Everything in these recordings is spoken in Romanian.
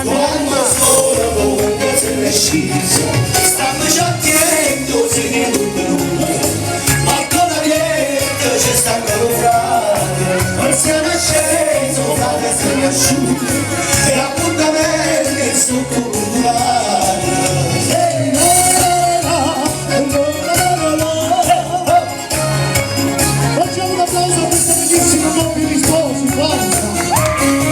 Quando sono comunque sempre sciso, stanno già chiedendo se ne ma con la dieta c'è sta ancora un frate, non siamo sceso, frate se ne asciuga, e l'appuntamento è sottoculturale. Facciamo un applauso a questa bellissima coppia di sposi, forza!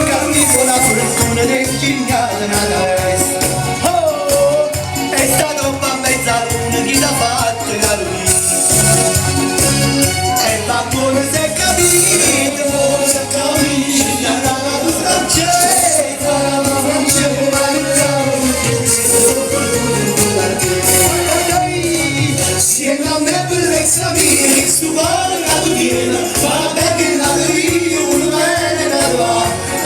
Cambico la fortuna del cinghiale nella resta. Oh, è stato un po' mezzaluna chi l'ha fatto la lui. E la buona si è capito, la rana francese, la francese, siete a me bellezza mia, che stupore la tua piena, ma perché la tua una bene la tua.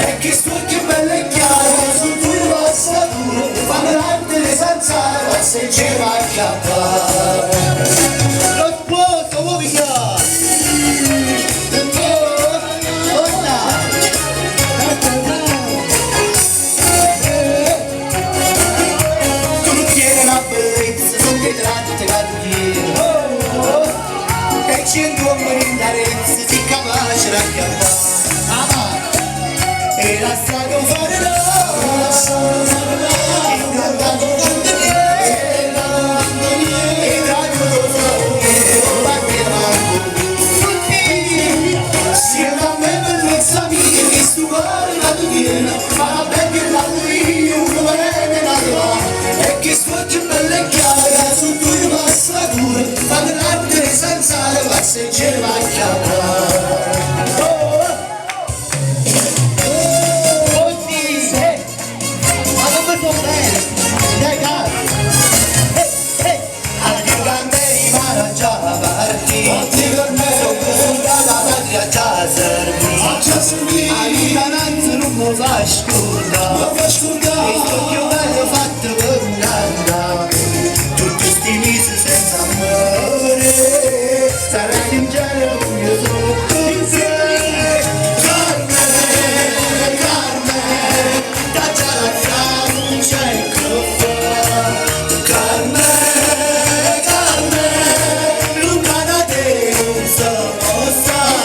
E che stucchi belle e chiare, su tue passature, fanno l'arte senza la se ci va a chiappare. Lo sposo, vuoi pigliare? Tu non tieni la bellezza, sono dietro te la tieni. E c'è un uomo in darezza, si capace da chiappare. E la strada un fare incantato con te e drago lo so che non va che manco siamo a me bellezza mia che stupore la tua piena ma perché la tua uno bene la tua e che sfoggia bella e chiara su tue passature fanno l'arte senza le passeggere va a chiamare. Non va scordare, e sto più bello fatto per un'anna, tutti sti mesi senza amore, sarai in genere un mio solo con te. Carmen, Carmen, da già la Francia e coffa. Carmen, Carmen, lontana te non so stare.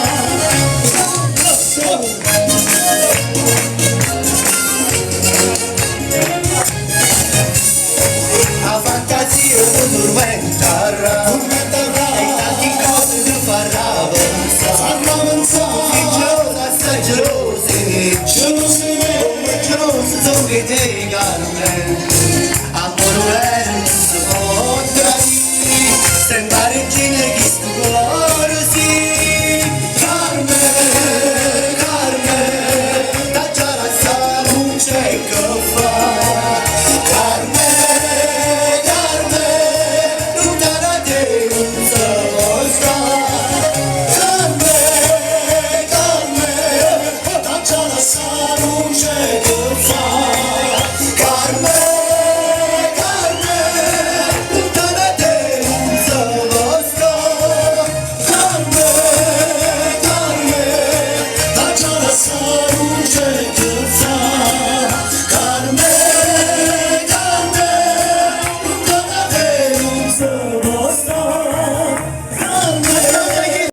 La fantasia non tormenterà e tante cose ti farà pensare che gelosa, assai gelose come gelose sono che te Carmen amore vero non si può tradire sembra regina che sto cuore sì Carmen, Carmen da già la sa non c'è che fa.